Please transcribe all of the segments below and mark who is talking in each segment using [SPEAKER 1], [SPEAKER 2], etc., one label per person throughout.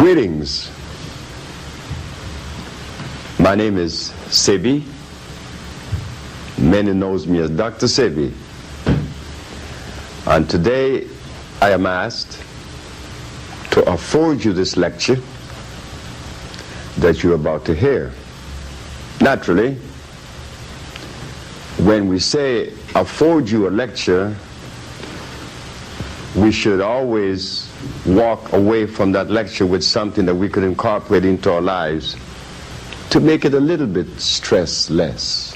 [SPEAKER 1] Greetings. My name is Sebi. Many knows me as Dr.Sebi. And today I am asked to afford you this lecture that you're about to hear. Naturally, when we say afford you a lecture, we should always walk away from that lecture with something that we could incorporate into our lives to make it a little bit stress-less.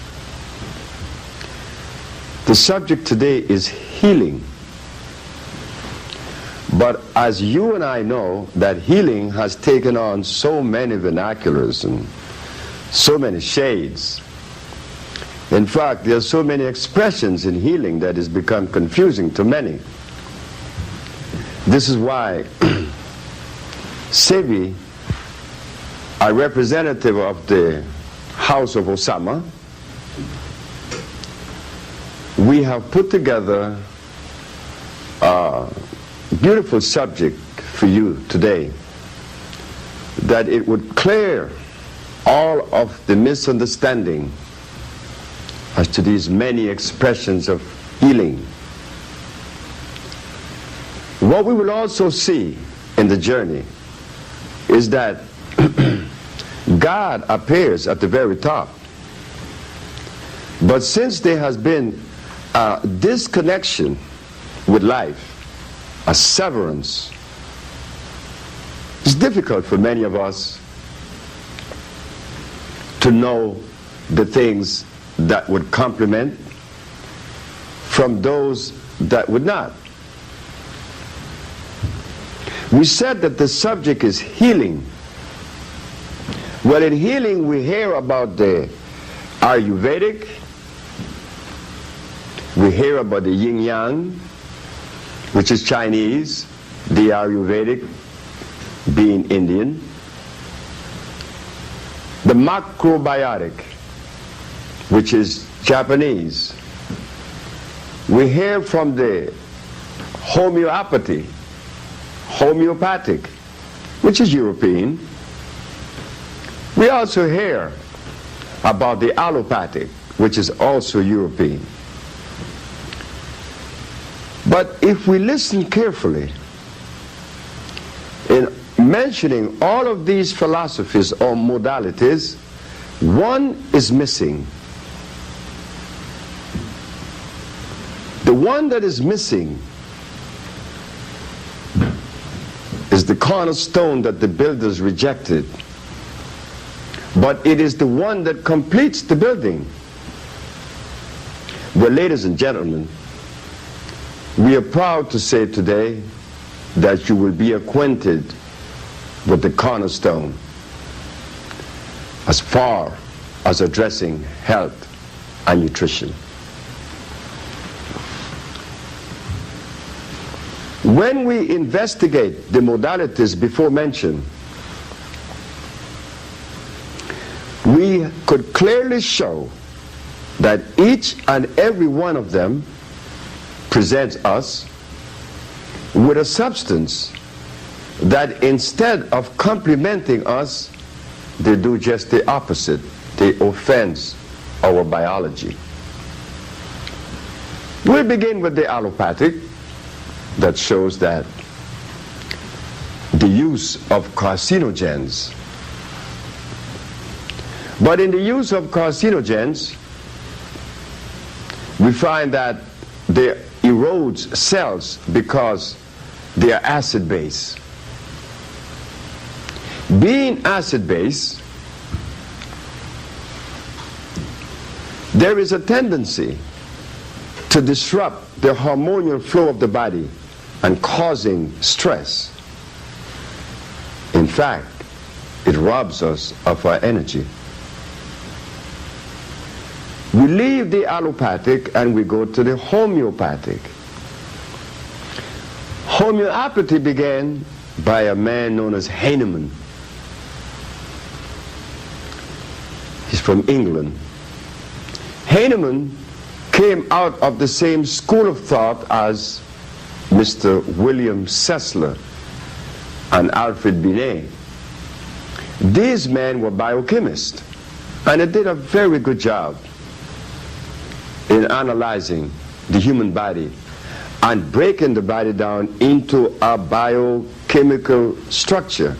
[SPEAKER 1] The subject today is healing. But as you and I know, that healing has taken on so many vernaculars and so many shades. In fact, there are so many expressions in healing that it's become confusing to many. This is why Sebi, a representative of the House of Osama, we have put together a beautiful subject for you today, that it would clear all of the misunderstanding as to these many expressions of healing. What we will also see in the journey is that God appears at the very top. But since there has been a disconnection with life, a severance, it's difficult for many of us to know the things that would complement from those that would not. We said that the subject is healing. Well, in healing we hear about the Ayurvedic, we hear about the yin-yang, which is Chinese, the Ayurvedic being Indian, the Macrobiotic, which is Japanese. We hear from the Homeopathic, which is European. We also hear about the Allopathic, which is also European. But if we listen carefully, in mentioning all of these philosophies or modalities, one is missing. The one that is missing is the cornerstone that the builders rejected. But it is the one that completes the building. Well, ladies and gentlemen, we are proud to say today that you will be acquainted with the cornerstone as far as addressing health and nutrition. When we investigate the modalities before mentioned, we could clearly show that each and every one of them presents us with a substance that instead of complementing us, they do just the opposite. They offense our biology. We'll begin with the allopathic, that shows that the use of carcinogens. But in the use of carcinogens, we find that they erode cells because they are acid-base. Being acid-base, there is a tendency to disrupt the hormonal flow of the body and causing stress. In fact, it robs us of our energy. We leave the allopathic and we go to the homeopathic. Homeopathy began by a man known as Hahnemann. He's from England. Hahnemann came out of the same school of thought as Mr. William Cellular, and Alfred Binet. These men were biochemists, and they did a very good job in analyzing the human body and breaking the body down into a biochemical structure,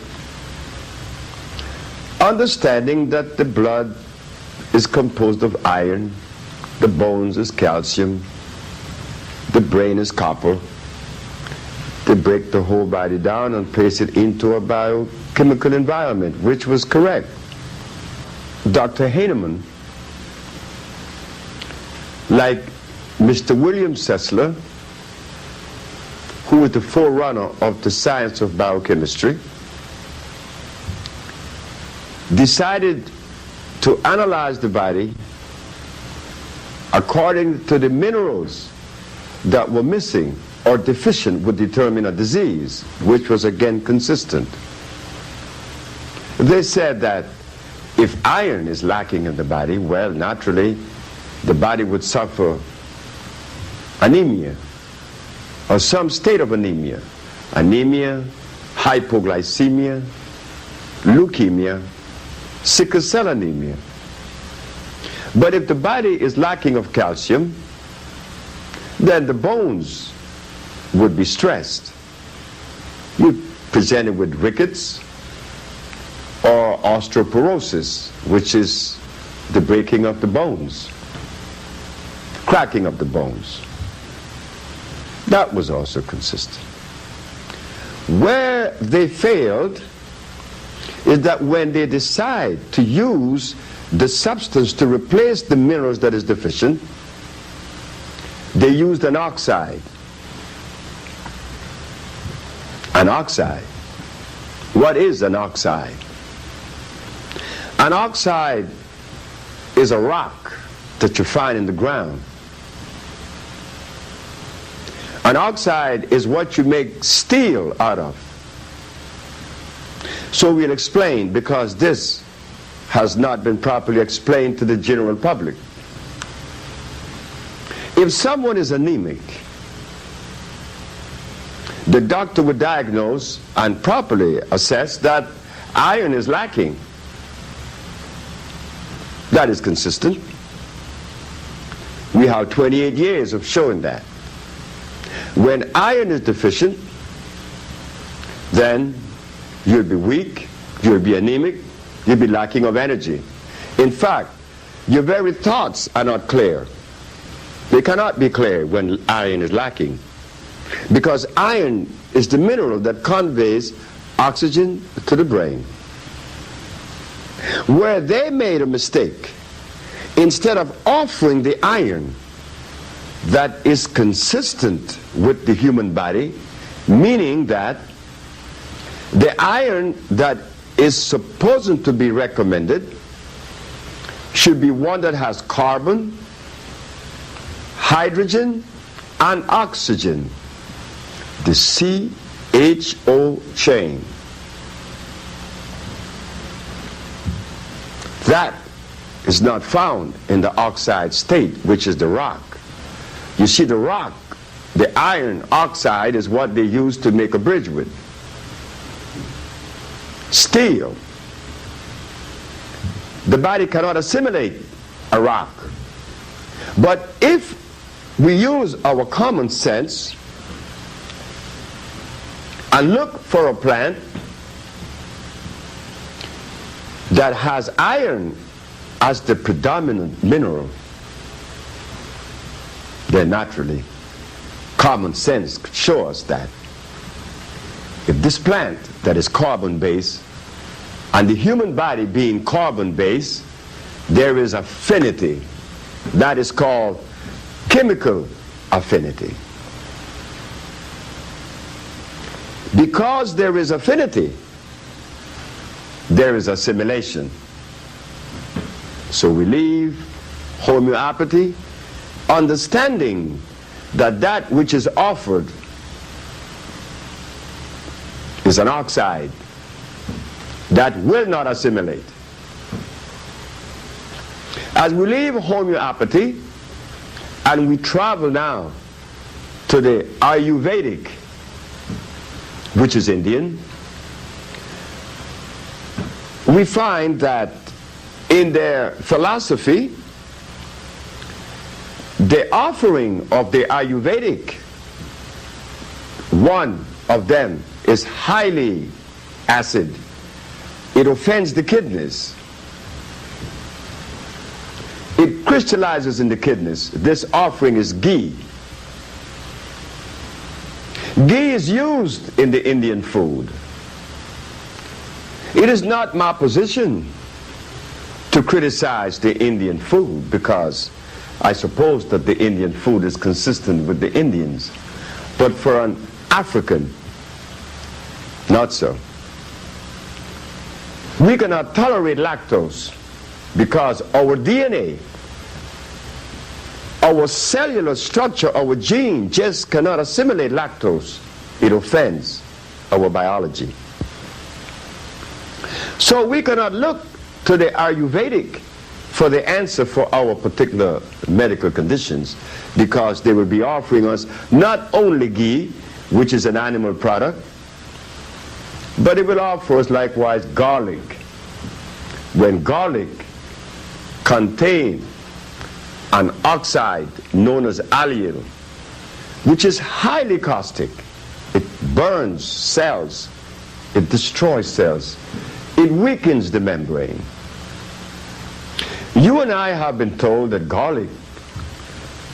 [SPEAKER 1] understanding that the blood is composed of iron, the bones is calcium, the brain is copper. They break the whole body down and place it into a biochemical environment, which was correct. Dr. Hahnemann, like Mr. William Cellular, who was the forerunner of the science of biochemistry, decided to analyze the body according to the minerals that were missing or deficient would determine a disease, which was again consistent. They said that if iron is lacking in the body, well, naturally, the body would suffer anemia, or some state of anemia. Anemia, hypoglycemia, leukemia, sickle cell anemia. But if the body is lacking of calcium, then the bones would be stressed. You're presented with rickets or osteoporosis, which is the breaking of the bones, cracking of the bones. That was also consistent. Where they failed is that when they decide to use the substance to replace the minerals that is deficient, they used an oxide. An oxide. What is an oxide? An oxide is a rock that you find in the ground. An oxide is what you make steel out of. So we'll explain, because this has not been properly explained to the general public. If someone is anemic, the doctor would diagnose and properly assess that iron is lacking. That is consistent. We have 28 years of showing that. When iron is deficient, then you'll be weak, you'll be anemic, you'll be lacking of energy. In fact, your very thoughts are not clear. They cannot be clear when iron is lacking, because iron is the mineral that conveys oxygen to the brain. Where they made a mistake, instead of offering the iron that is consistent with the human body, meaning that the iron that is supposed to be recommended should be one that has carbon, hydrogen, and oxygen, the CHO chain. That is not found in the oxide state, which is the rock. You see, the rock, the iron oxide, is what they use to make a bridge with. Steel. The body cannot assimilate a rock. But if we use our common sense and look for a plant that has iron as the predominant mineral, then naturally common sense could show us that if this plant that is carbon-based, and the human body being carbon-based, there is affinity. That is called chemical affinity. Because there is affinity, there is assimilation. So we leave homeopathy understanding that that which is offered is an oxide that will not assimilate. As we leave homeopathy and we travel now to the Ayurvedic, which is Indian, we find that in their philosophy, the offering of the Ayurvedic, one of them is highly acid. It offends the kidneys. It crystallizes in the kidneys. This offering is ghee. Ghee is used in the Indian food. It is not my position to criticize the Indian food, because I suppose that the Indian food is consistent with the Indians. But for an African, not so. We cannot tolerate lactose because our DNA, our cellular structure, our gene just cannot assimilate lactose. It offends our biology. So we cannot look to the Ayurvedic for the answer for our particular medical conditions, because they will be offering us not only ghee, which is an animal product, but it will offer us likewise garlic. When garlic contains an oxide known as allyl, which is highly caustic, it burns cells, it destroys cells, it weakens the membrane. You and I have been told that garlic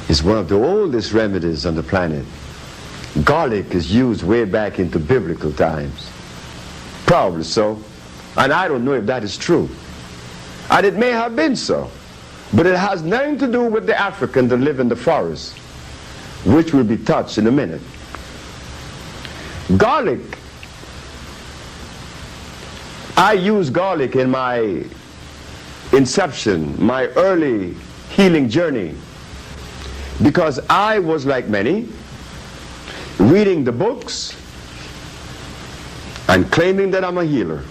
[SPEAKER 1] is one of the oldest remedies on the planet. Garlic is used way back into biblical times. Probably so. And I don't know if that is true. And it may have been so. But it has nothing to do with the African that live in the forest, which will be touched in a minute. Garlic. I use garlic in my inception, my early healing journey, because I was like many, reading the books and claiming that I'm a healer.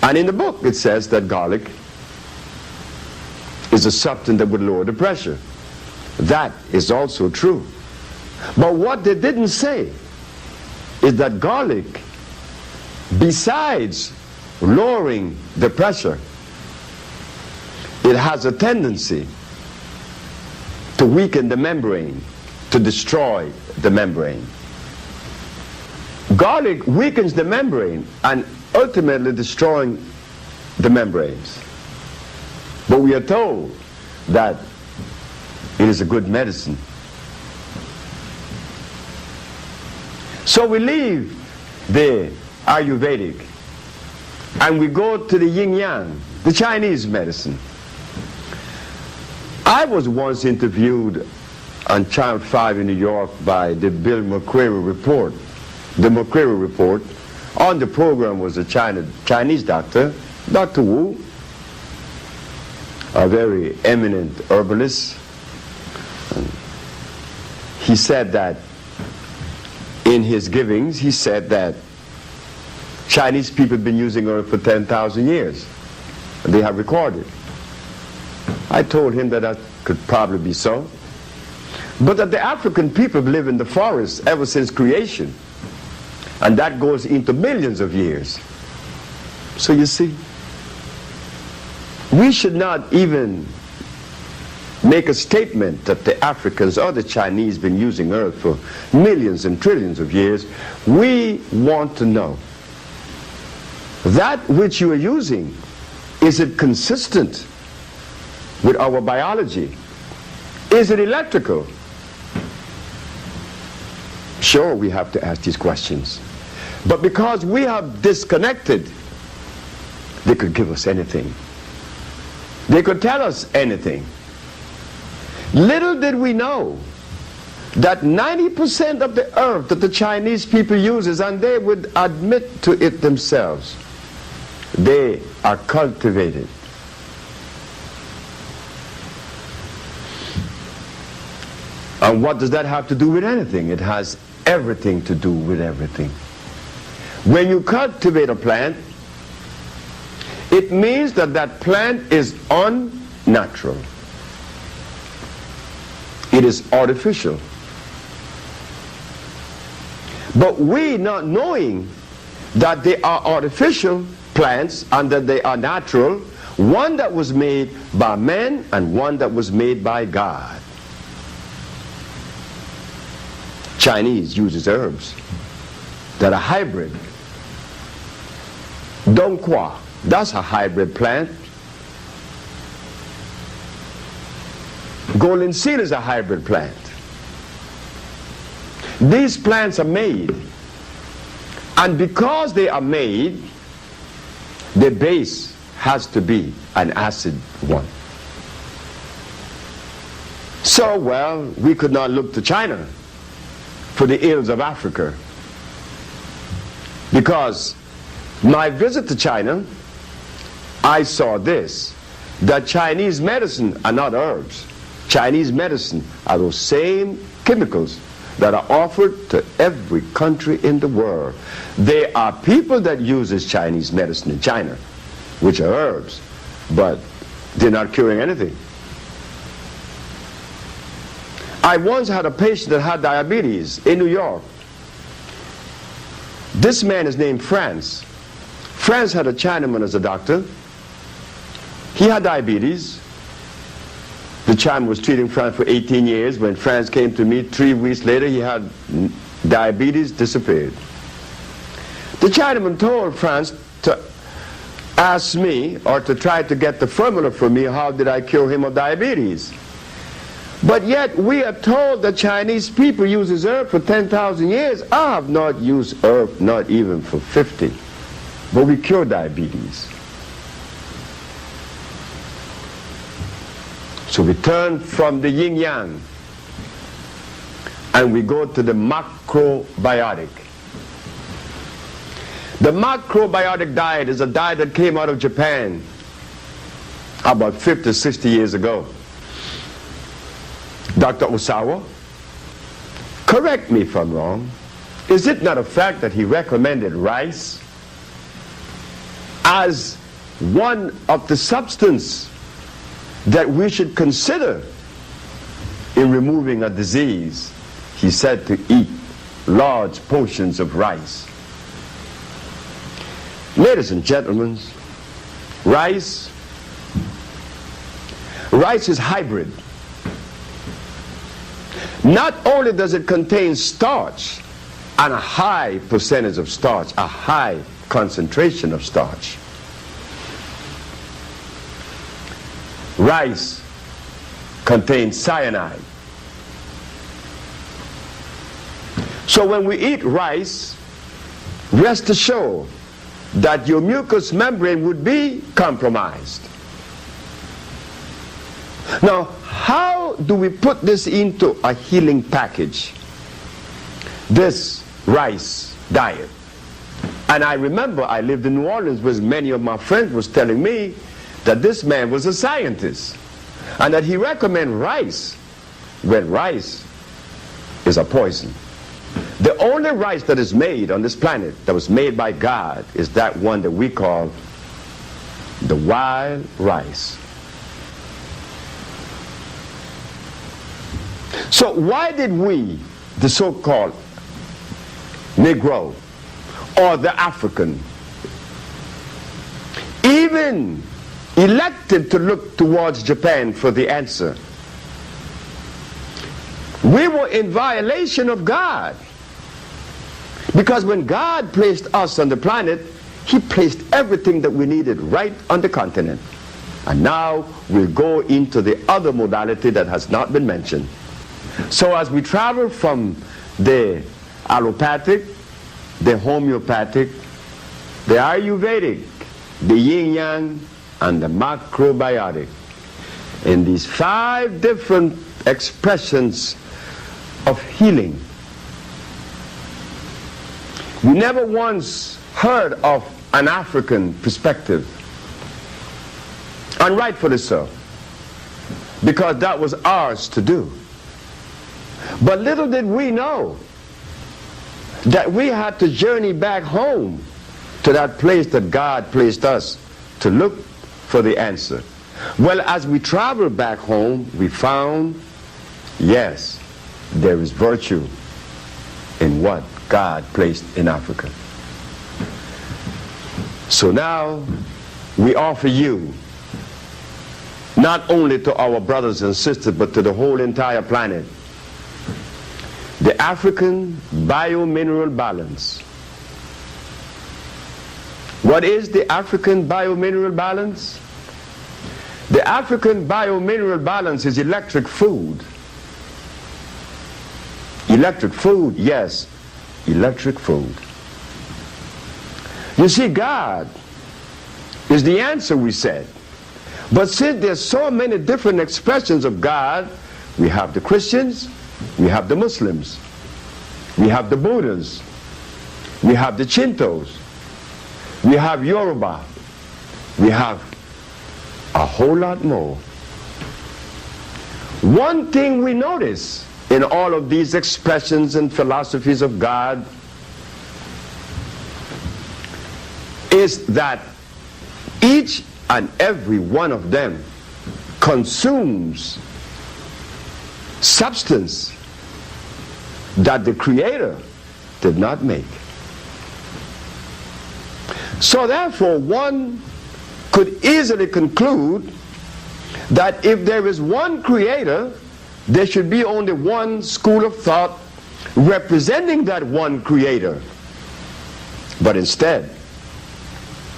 [SPEAKER 1] And in the book it says that garlic is a substance that would lower the pressure. That is also true. But what they didn't say is that garlic, besides lowering the pressure, it has a tendency to weaken the membrane, to destroy the membrane. Garlic weakens the membrane and ultimately destroying the membranes. But we are told that it is a good medicine. So we leave the Ayurvedic and we go to the yin-yang, the Chinese medicine. I was once interviewed on Channel 5 in New York by the Bill McCreary report. The McCreary report. On the program was a Chinese doctor, Dr. Wu, a very eminent herbalist. He said that in his givings, he said that Chinese people have been using herb for 10,000 years. They have recorded. I told him that that could probably be so. But that the African people live in the forest ever since creation. And that goes into millions of years. So you see, we should not even make a statement that the Africans or the Chinese been using earth for millions and trillions of years. We want to know that which you are using, is it consistent with our biology? Is it electrical? Sure, we have to ask these questions. But because we have disconnected, they could give us anything. They could tell us anything. Little did we know that 90% of the earth that the Chinese people uses, and they would admit to it themselves, they are cultivated. And what does that have to do with anything? It has everything to do with everything. When you cultivate a plant, it means that that plant is unnatural. It is artificial. But we, not knowing that they are artificial, plants, and that they are natural, one that was made by men and one that was made by God. Chinese uses herbs that are hybrid. Dongqua, that's a hybrid plant. Golden seal is a hybrid plant. These plants are made, and because they are made, the base has to be an acid one. So, well, we could not look to China for the ills of Africa, because my visit to China, I saw this, that Chinese medicine are not herbs. Chinese medicine are those same chemicals that are offered to every country in the world. There are people that uses Chinese medicine in China, which are herbs, but they're not curing anything. I once had a patient that had diabetes in New York. This man is named France. France had a Chinaman as a doctor. He had diabetes. The Chinaman was treating France for 18 years. When France came to me 3 weeks later, he had diabetes, disappeared. The Chinaman told France to ask me, or to try to get the formula for me, how did I cure him of diabetes. But yet we are told that Chinese people use herb for 10,000 years. I have not used herb, not even for 50. But we cure diabetes. So we turn from the yin-yang and we go to the macrobiotic. The macrobiotic diet is a diet that came out of Japan about 50, 60 years ago. Dr. Osawa, correct me if I'm wrong, is it not a fact that he recommended rice as one of the substance that we should consider in removing a disease? He said to eat large portions of rice. Ladies and gentlemen, rice is hybrid. Not only does it contain starch, and a high percentage of starch, a high concentration of starch. Rice contains cyanide. So when we eat rice, rest assured that your mucous membrane would be compromised. Now, how do we put this into a healing package? This rice diet. And I remember I lived in New Orleans where many of my friends was telling me that this man was a scientist and that he recommended rice when rice is a poison. The only rice that is made on this planet that was made by God is that one that we call the wild rice. So why did we, the so-called Negro or the African, even elected to look towards Japan for the answer? We were in violation of God. Because when God placed us on the planet, He placed everything that we needed right on the continent. And now we'll go into the other modality that has not been mentioned. So as we travel from the allopathic, the homeopathic, the Ayurvedic, the yin-yang, and the macrobiotic, in these 5 different expressions of healing, we never once heard of an African perspective. And rightfully so, because that was ours to do. But little did we know that we had to journey back home to that place that God placed us to look for the answer. Well, as we traveled back home, we found, yes, there is virtue in what God placed in Africa. So now we offer you, not only to our brothers and sisters, but to the whole entire planet, the African Biomineral Balance. What is the African Biomineral Balance? The African Biomineral Balance is electric food. Electric food, yes, electric food. You see, God is the answer, we said. But since there's so many different expressions of God, we have the Christians, we have the Muslims, we have the Buddhas, we have the Shintos, we have Yoruba, we have a whole lot more. One thing we notice in all of these expressions and philosophies of God is that each and every one of them consumes substance that the Creator did not make. So therefore, one could easily conclude that if there is one Creator, there should be only one school of thought representing that one Creator. But instead,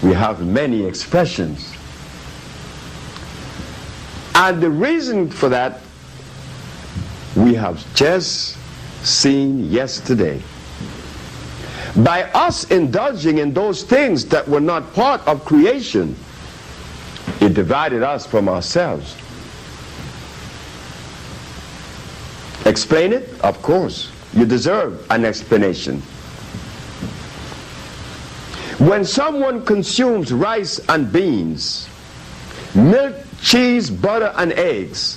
[SPEAKER 1] we have many expressions. And the reason for that, we have just seen yesterday. By us indulging in those things that were not part of creation, it divided us from ourselves. Explain it? Of course. You deserve an explanation. When someone consumes rice and beans, milk, cheese, butter, and eggs,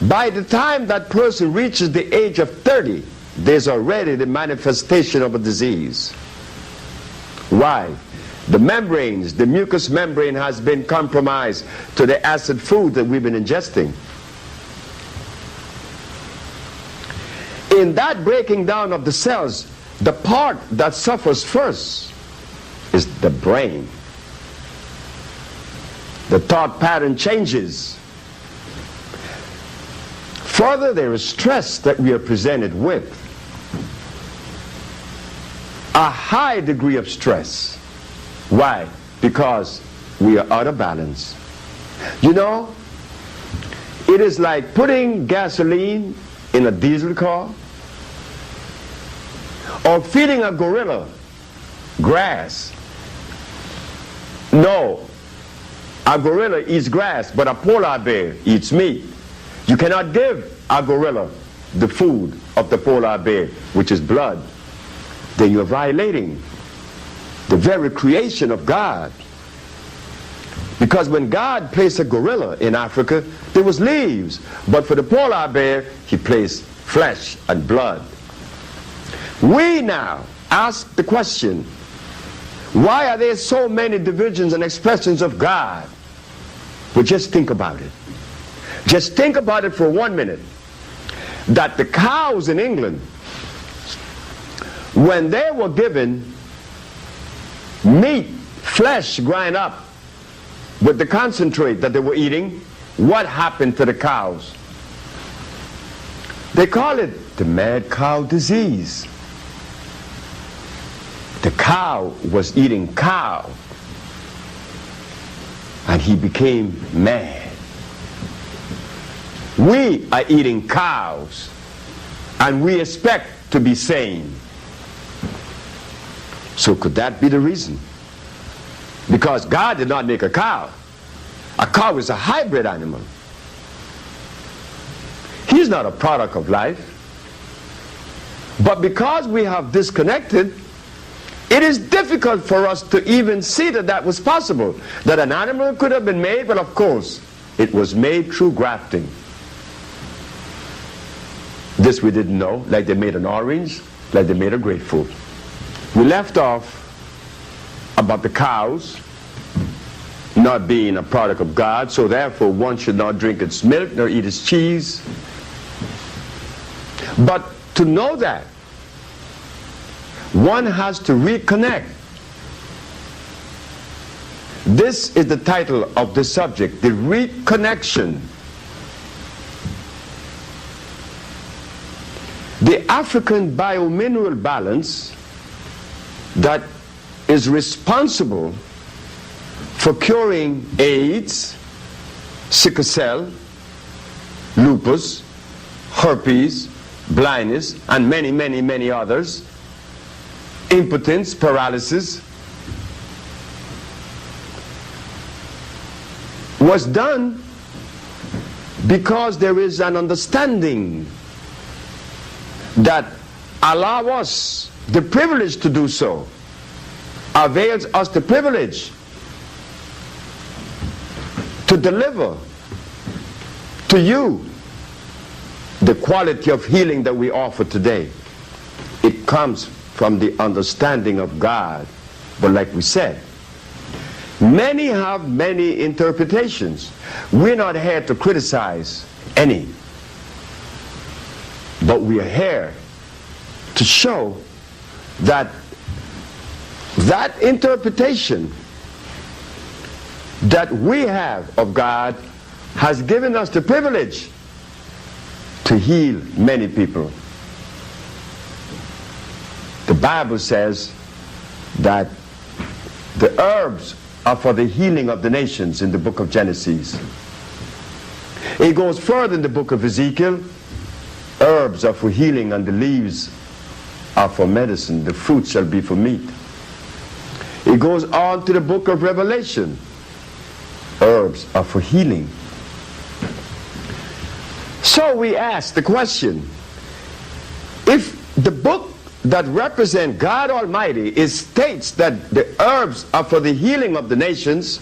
[SPEAKER 1] by the time that person reaches the age of 30, there's already the manifestation of a disease. Why? The membranes, the mucous membrane has been compromised to the acid food that we've been ingesting. In that breaking down of the cells, the part that suffers first is the brain. The thought pattern changes. Further, there is stress that we are presented with. A high degree of stress. Why? Because we are out of balance. You know, it is like putting gasoline in a diesel car or feeding a gorilla grass. No, a gorilla eats grass, but a polar bear eats meat. You cannot give a gorilla the food of the polar bear, which is blood. Then you're violating the very creation of God. Because when God placed a gorilla in Africa, there was leaves. But for the polar bear, he placed flesh and blood. We now ask the question, why are there so many divisions and expressions of God? Well, just think about it. Just think about it for 1 minute. That the cows in England, when they were given meat, flesh grind up with the concentrate that they were eating, what happened to the cows? They call it the mad cow disease. The cow was eating cow, and he became mad. We are eating cows, and we expect to be sane. So could that be the reason? Because God did not make a cow. A cow is a hybrid animal. He's not a product of life. But because we have disconnected, it is difficult for us to even see that that was possible. That an animal could have been made, but of course, it was made through grafting. This we didn't know, like they made an orange, like they made a grapefruit. We left off about the cows not being a product of God, so therefore one should not drink its milk nor eat its cheese. But to know that, one has to reconnect This is the title of the subject, the reconnection. The African biomineral balance that is responsible for curing AIDS, sickle cell, lupus, herpes, blindness, and many, many, many others, impotence, paralysis, was done because there is an understanding that allows us the privilege to do so, avails us the privilege to deliver to you the quality of healing that we offer today. It comes from the understanding of God. But like we said, many have many interpretations. We're not here to criticize any, but we are here to show that that interpretation that we have of God has given us the privilege to heal many people. The Bible says that the herbs are for the healing of the nations in the book of Genesis. It goes further in the book of Ezekiel. Herbs are for healing and the leaves are for medicine. The fruit shall be for meat. It goes on to the book of Revelation. Herbs are for healing. So we ask the question, if the book that represents God Almighty states that the herbs are for the healing of the nations,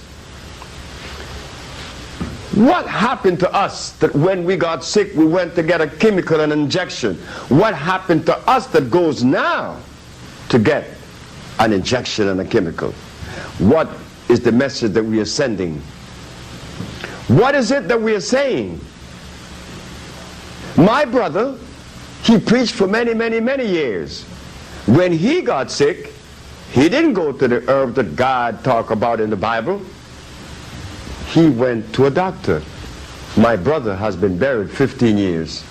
[SPEAKER 1] what happened to us that when we got sick we went to get a chemical and injection? What happened to us that goes now to get an injection and a chemical? What is the message that we are sending? What is it that we are saying? My brother, he preached for many, many, many years. When he got sick, he didn't go to the herb that God talked about in the Bible. He went to a doctor. My brother has been buried 15 years.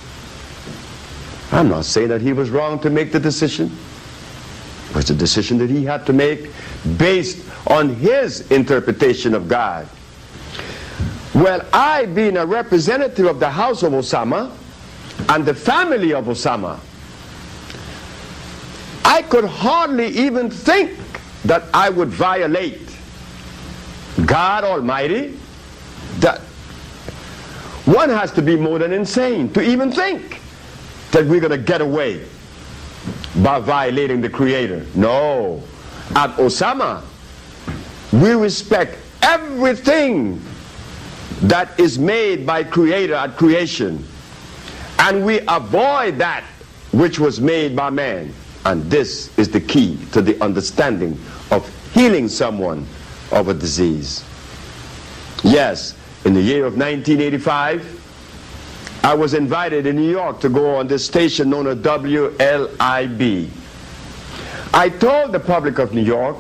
[SPEAKER 1] I'm not saying that he was wrong to make the decision. It was a decision that he had to make based on his interpretation of God. Well, I, being a representative of the house of Osama and the family of Osama, I could hardly even think that I would violate God Almighty. That one has to be more than insane to even think that we're going to get away by violating the Creator. No. At Osama, we respect everything that is made by Creator at creation, and we avoid that which was made by man. And this is the key to the understanding of healing someone of a disease. Yes, in the year of 1985, I was invited in New York to go on this station known as WLIB. I told the public of New York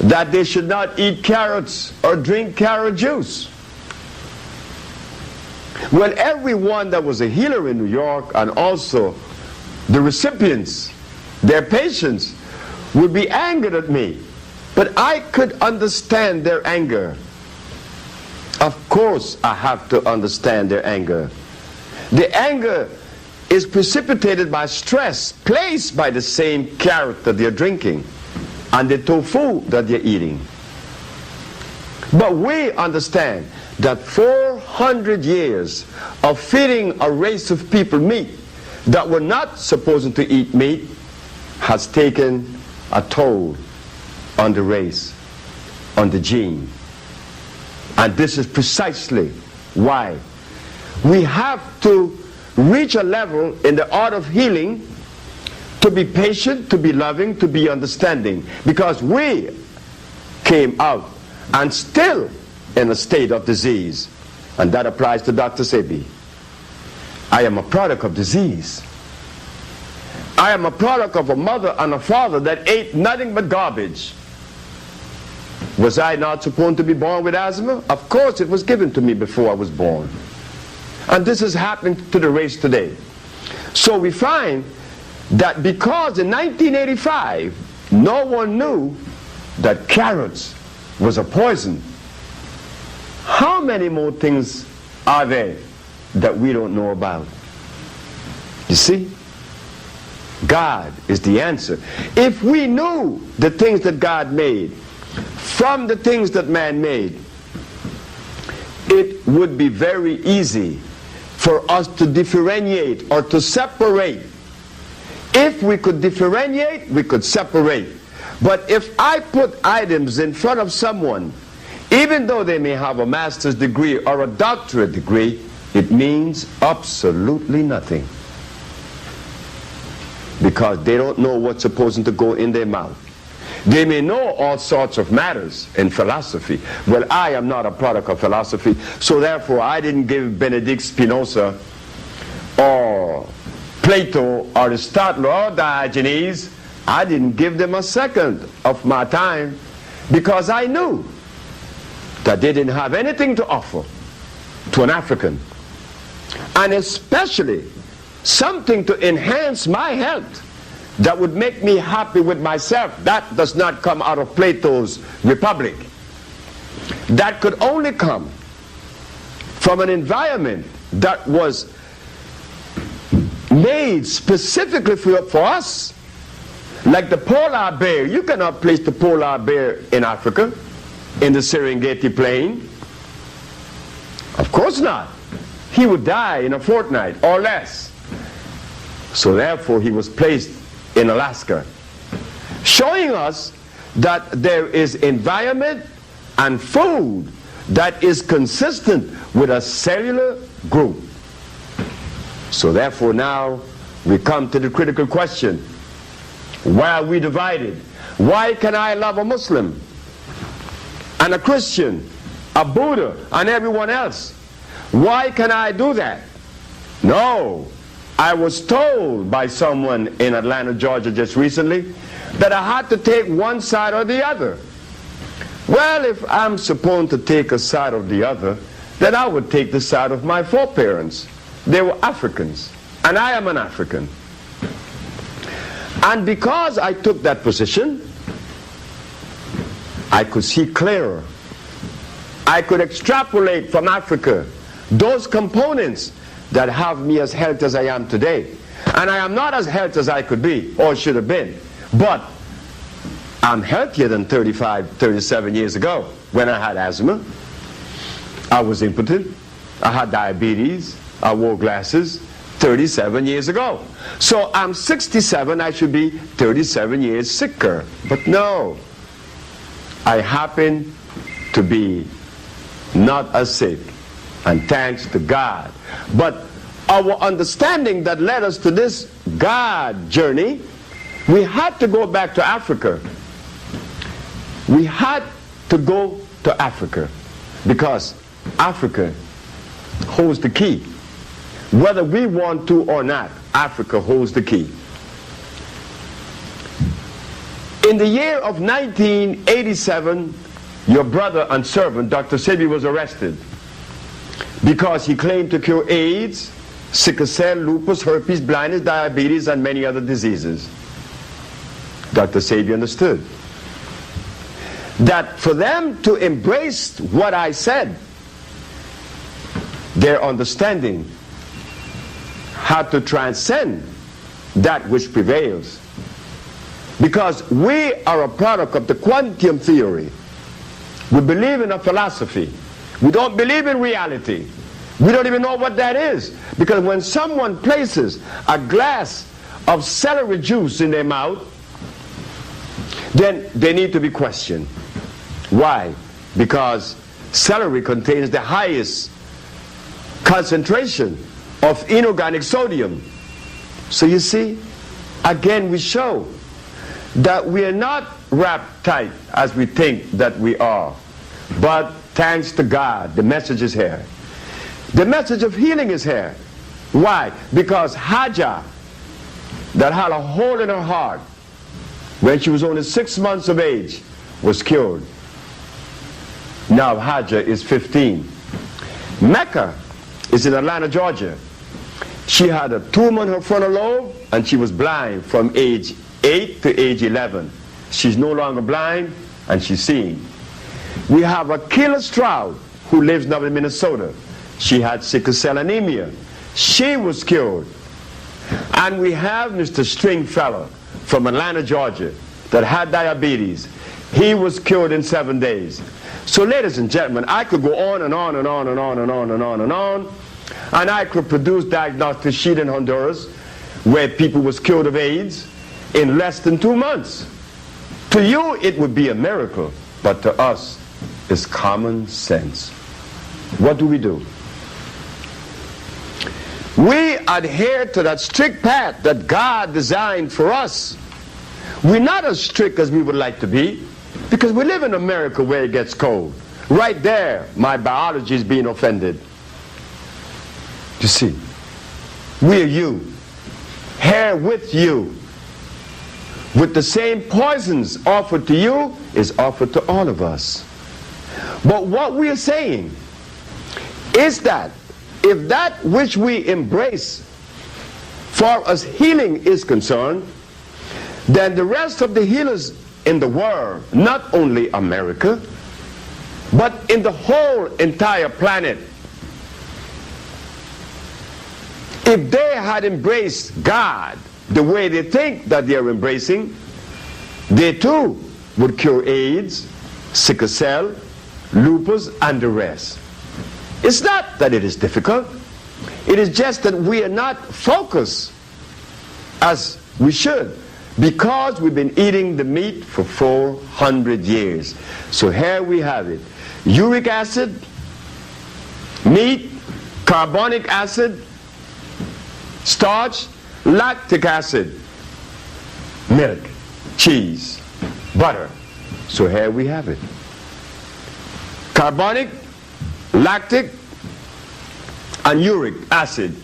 [SPEAKER 1] that they should not eat carrots or drink carrot juice. Well, everyone that was a healer in New York, and also the recipients, their patients, would be angered at me. But I could understand their anger. Of course I have to understand their anger. The anger is precipitated by stress placed by the same carrot that they're drinking and the tofu that they're eating. But we understand that 400 years of feeding a race of people meat that were not supposed to eat meat has taken a toll on the race, on the gene. And this is precisely why we have to reach a level in the art of healing to be patient, to be loving, to be understanding, because we came out and still in a state of disease. And that applies to Dr.Sebi. I am a product of disease. I am a product of a mother and a father that ate nothing but garbage. Was I not supposed to be born with asthma? Of course it was given to me before I was born. And this is happening to the race today. So we find that because in 1985 no one knew that carrots was a poison, how many more things are there that we don't know about? You see? God is the answer. If we knew the things that God made from the things that man made, it would be very easy for us to differentiate or to separate. If we could differentiate, we could separate. But if I put items in front of someone, even though they may have a master's degree or a doctorate degree, it means absolutely nothing. Because they don't know what's supposed to go in their mouth. They may know all sorts of matters in philosophy. Well, I am not a product of philosophy, so therefore I didn't give Benedict Spinoza or Plato or Aristotle or Diogenes, I didn't give them a second of my time, because I knew that they didn't have anything to offer to an African, and especially something to enhance my health that would make me happy with myself. That does not come out of Plato's Republic. That could only come from an environment that was made specifically for us. Like the polar bear. You cannot place the polar bear in Africa, in the Serengeti plain. Of course not. He would die in a fortnight or less. So therefore he was placed in Alaska, showing us that there is environment and food that is consistent with a cellular group. So therefore now we come to the critical question: why are we divided? Why can I love a Muslim and a Christian, a Buddha and everyone else? Why can I do that? No. I was told by someone in Atlanta, Georgia just recently that I had to take one side or the other. Well, if I'm supposed to take a side or the other, then I would take the side of my foreparents. They were Africans, and I am an African. And because I took that position, I could see clearer. I could extrapolate from Africa those components that have me as healthy as I am today. And I am not as healthy as I could be or should have been, but I'm healthier than 35, 37 years ago when I had asthma. I was impotent. I had diabetes. I wore glasses 37 years ago. So I'm 67, I should be 37 years sicker. But no, I happen to be not as sick, and thanks to God. But our understanding that led us to this God journey, we had to go back to Africa. We had to go to Africa because Africa holds the key. Whether we want to or not, Africa holds the key. In the year of 1987, your brother and servant, Dr.Sebi, was arrested because he claimed to cure AIDS, sickle cell, lupus, herpes, blindness, diabetes, and many other diseases. Dr.Sebi understood that for them to embrace what I said, their understanding had to transcend that which prevails. Because we are a product of the quantum theory. We believe in a philosophy. We don't believe in reality. We don't even know what that is. Because when someone places a glass of celery juice in their mouth, then they need to be questioned. Why? Because celery contains the highest concentration of inorganic sodium. So you see, again we show that we are not wrapped tight as we think that we are. But thanks to God, the message is here. The message of healing is here. Why? Because Hajar, that had a hole in her heart when she was only 6 months of age, was cured. Now Hajra is 15. Mecca is in Atlanta, Georgia. She had a tumor in her frontal lobe and she was blind from age 8 to age 11. She's no longer blind and she's seeing. We have Akila Stroud, who lives now in Minnesota. She had sickle cell anemia. She was cured. And we have Mr. Stringfellow from Atlanta, Georgia, that had diabetes. He was cured in 7 days. So ladies and gentlemen, I could go on and on and on and on and on and on and on, and I could produce diagnostic sheet in Honduras where people was cured of AIDS in less than 2 months. To you it would be a miracle, but to us it's common sense. What do? We adhere to that strict path that God designed for us. We're not as strict as we would like to be, because we live in America where it gets cold. Right there, my biology is being offended. You see, we're you, here with you, with the same poisons offered to you is offered to all of us. But what we're saying is that if that which we embrace for us healing is concerned, then the rest of the healers in the world, not only America, but in the whole entire planet, if they had embraced God the way they think that they are embracing, they too would cure AIDS, sickle cell, lupus, and the rest. It's not that it is difficult. It is just that we are not focused as we should, because we've been eating the meat for 400 years. So here we have it. Uric acid, meat, carbonic acid, starch, lactic acid, milk, cheese, butter. So here we have it. Carbonic, lactic, and uric acid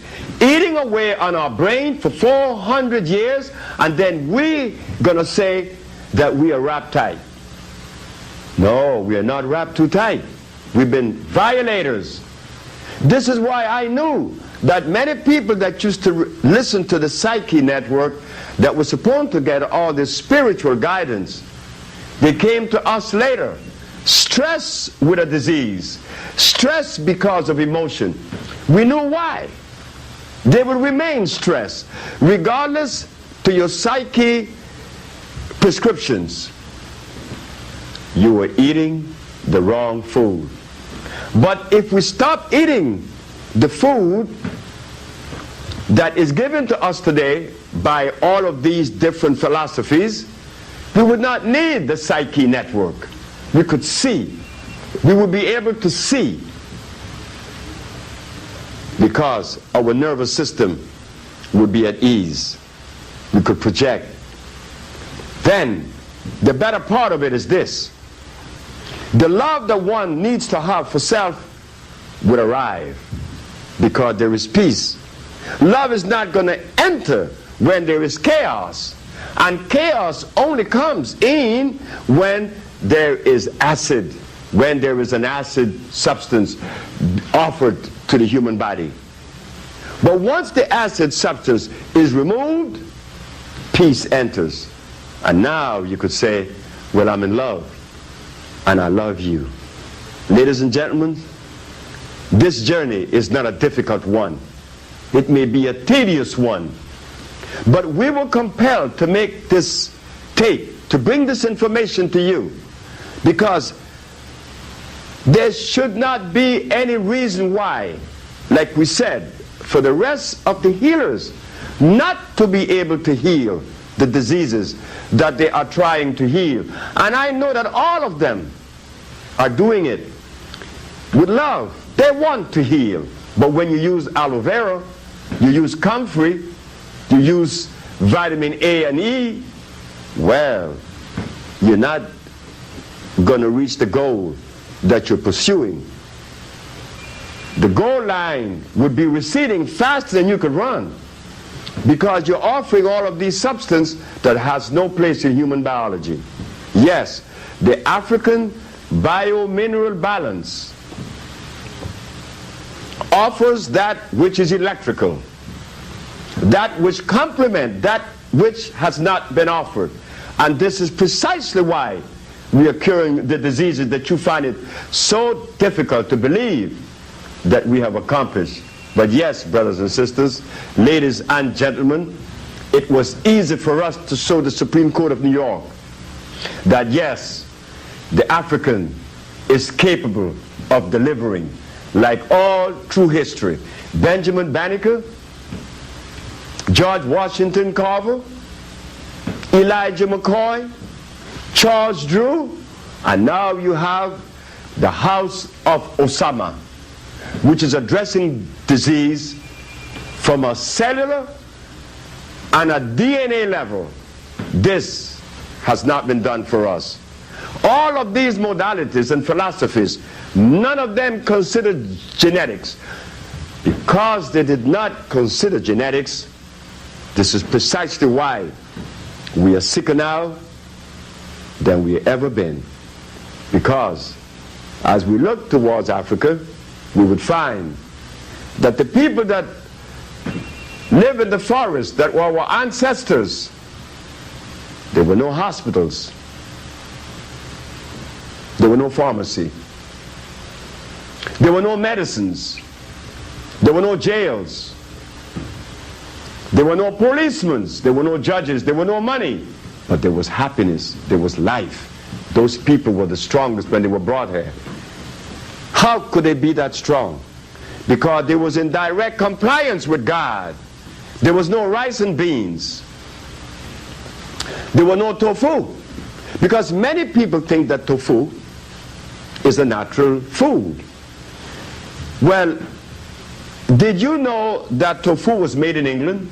[SPEAKER 1] eating away on our brain for 400 years, and then we gonna say that we are wrapped tight. No, we are not wrapped too tight. We've been violators. This is why I knew that many people that used to listen to the Psyche Network that were supposed to get all this spiritual guidance, they came to us later. Stress with a disease. Stress because of emotion. We knew why. They will remain stressed, regardless to your psyche prescriptions. You were eating the wrong food. But if we stop eating the food that is given to us today by all of these different philosophies, we would not need the Psyche Network. We could see. We would be able to see, because our nervous system would be at ease. We could project. Then, the better part of it is this. The love that one needs to have for self would arrive, because there is peace. Love is not going to enter when there is chaos. And chaos only comes in when there is acid, when there is an acid substance offered to the human body. But once the acid substance is removed, peace enters. And now you could say, well, I'm in love, and I love you. Ladies and gentlemen, this journey is not a difficult one. It may be a tedious one. But we were compelled to make this tape, to bring this information to you, because there should not be any reason why, like we said, for the rest of the healers not to be able to heal the diseases that they are trying to heal. And I know that all of them are doing it with love. They want to heal. But when you use aloe vera, you use comfrey, you use vitamin A and E, well, you're not going to reach the goal that you're pursuing. The goal line would be receding faster than you could run, because you're offering all of these substances that has no place in human biology. Yes, the African biomineral balance offers that which is electrical, that which complements that which has not been offered. And this is precisely why we are curing the diseases that you find it so difficult to believe that we have accomplished. But yes, brothers and sisters, ladies and gentlemen, it was easy for us to show the Supreme Court of New York that yes, the African is capable of delivering, like all through history. Benjamin Banneker, George Washington Carver, Elijah McCoy, Charles Drew, and now you have the House of Osama, which is addressing disease from a cellular and a DNA level. This has not been done for us. All of these modalities and philosophies, none of them considered genetics. Because they did not consider genetics, this is precisely why we are sicker now than we have ever been. Because as we look towards Africa, we would find that the people that live in the forest, that were our ancestors, there were no hospitals, there were no pharmacy, there were no medicines, there were no jails, there were no policemen, there were no judges, there were no money, but there was happiness, there was life. Those people were the strongest when they were brought here. How could they be that strong? Because they was in direct compliance with God. There was no rice and beans. There were no tofu. Because many people think that tofu is a natural food. Well, did you know that tofu was made in England?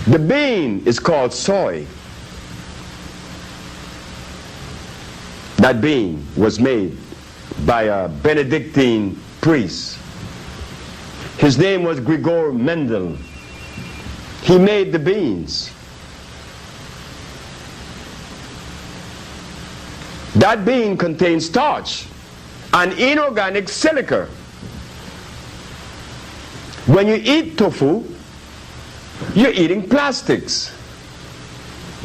[SPEAKER 1] The bean is called soy. That bean was made by a Benedictine priest. His name was Gregor Mendel. He made the beans. That bean contains starch and inorganic silica. When you eat tofu, you're eating plastics.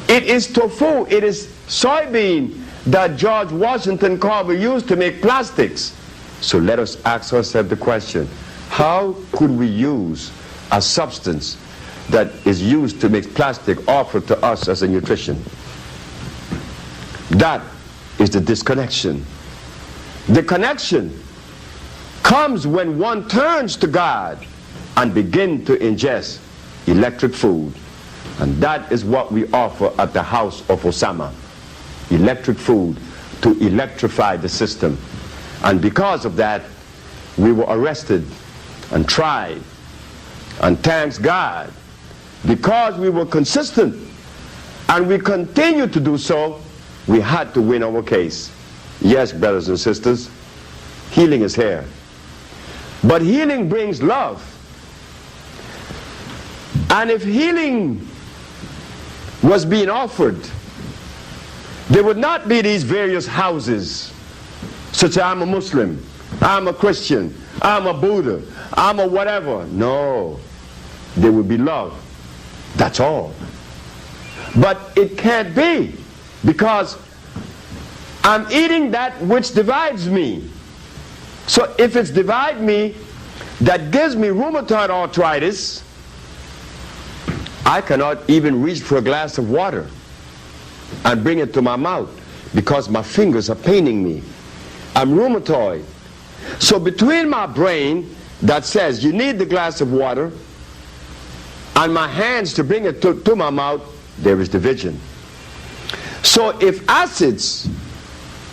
[SPEAKER 1] It is tofu, it is soybean that George Washington Carver used to make plastics. So let us ask ourselves the question, how could we use a substance that is used to make plastic offered to us as a nutrition? That is the disconnection. The connection comes when one turns to God and begin to ingest electric food. And that is what we offer at the House of Osama. Electric food to electrify the system. And because of that, we were arrested and tried. And thanks God, because we were consistent and we continue to do so, we had to win our case. Yes, brothers and sisters, healing is here. But healing brings love. And if healing was being offered, there would not be these various houses, such as I'm a Muslim, I'm a Christian, I'm a Buddha, I'm a whatever. No, there would be love. That's all. But it can't be, because I'm eating that which divides me. So if it's divide me, that gives me rheumatoid arthritis, I cannot even reach for a glass of water and bring it to my mouth because my fingers are paining me. I'm rheumatoid. So between my brain that says you need the glass of water and my hands to bring it to my mouth, there is division. So if acids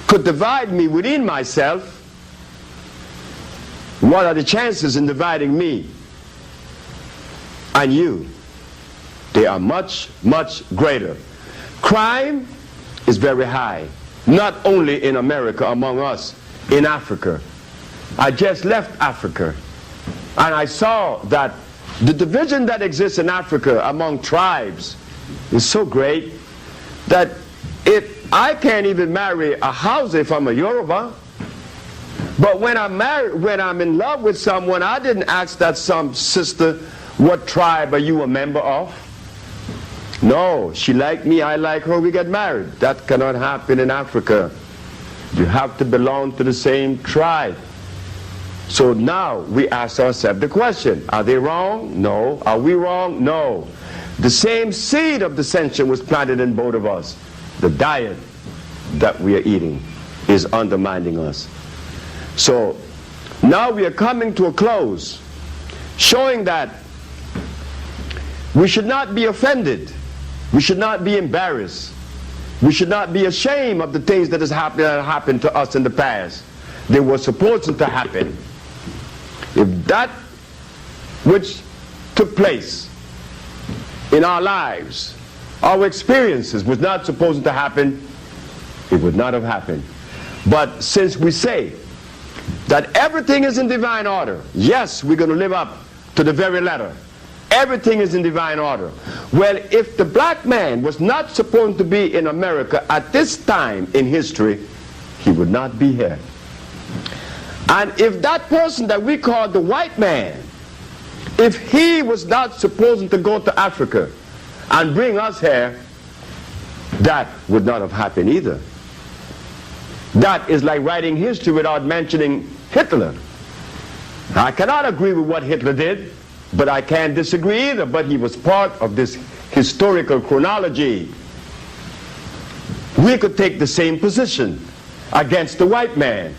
[SPEAKER 1] could divide me within myself, what are the chances in dividing me and you? They are much, much greater. Crime is very high, not only in America, among us, in Africa. I just left Africa, and I saw that the division that exists in Africa among tribes is so great that I can't even marry a Hausa if I'm a Yoruba. But when I'm in love with someone, I didn't ask that some sister, what tribe are you a member of? No, she liked me, I like her, we get married. That cannot happen in Africa. You have to belong to the same tribe. So now we ask ourselves the question, are they wrong? No. Are we wrong? No. The same seed of dissension was planted in both of us. The diet that we are eating is undermining us. So now we are coming to a close, showing that we should not be offended. We should not be embarrassed. We should not be ashamed of the things that happened to us in the past. They were supposed to happen. If that which took place in our lives, our experiences, was not supposed to happen, it would not have happened. But since we say that everything is in divine order, yes, we're going to live up to the very letter. Everything is in divine order. Well, if the black man was not supposed to be in America at this time in history, he would not be here. And if that person that we call the white man, if he was not supposed to go to Africa and bring us here, that would not have happened either. That is like writing history without mentioning Hitler. I cannot agree with what Hitler did, but I can't disagree either. But he was part of this historical chronology. We could take the same position against the white man.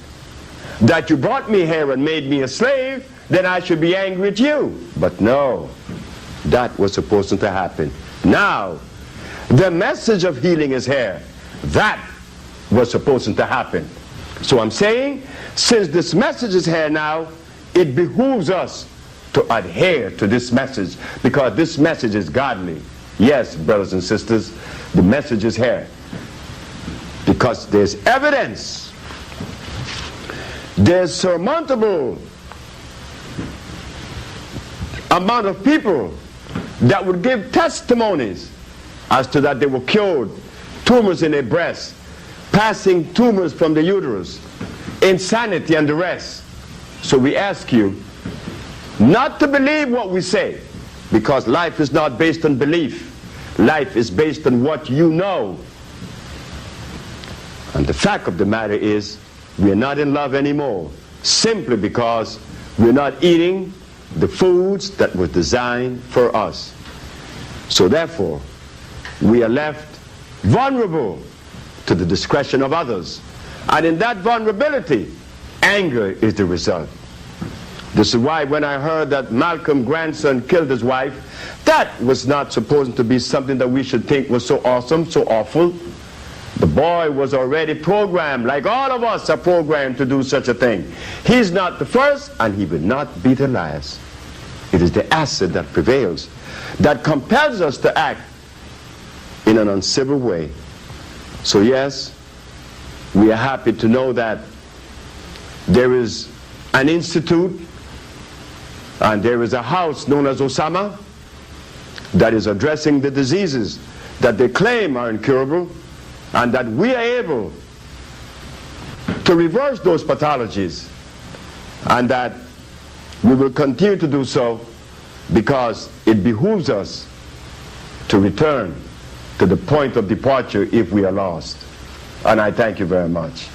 [SPEAKER 1] That you brought me here and made me a slave, then I should be angry at you. But no, that was supposed to happen. Now, the message of healing is here. That was supposed to happen. So I'm saying, since this message is here now, it behooves us to adhere to this message, because this message is godly. Yes, brothers and sisters, the message is here. Because there's evidence. There's surmountable amount of people that would give testimonies as to that they were cured, tumors in their breast, passing tumors from the uterus, insanity and the rest. So we ask you not to believe what we say, because life is not based on belief. Life is based on what you know. And the fact of the matter is, we are not in love anymore, simply because we're not eating the foods that were designed for us. So therefore, we are left vulnerable to the discretion of others. And in that vulnerability, anger is the result. This is why when I heard that Malcolm's grandson killed his wife, that was not supposed to be something that we should think was so awesome, so awful. The boy was already programmed, like all of us are programmed to do such a thing. He's not the first, and he will not be the last. It is the acid that prevails, that compels us to act in an uncivil way. So yes, we are happy to know that there is an institute and there is a house known as Osama that is addressing the diseases that they claim are incurable, and that we are able to reverse those pathologies, and that we will continue to do so because it behooves us to return to the point of departure if we are lost. And I thank you very much.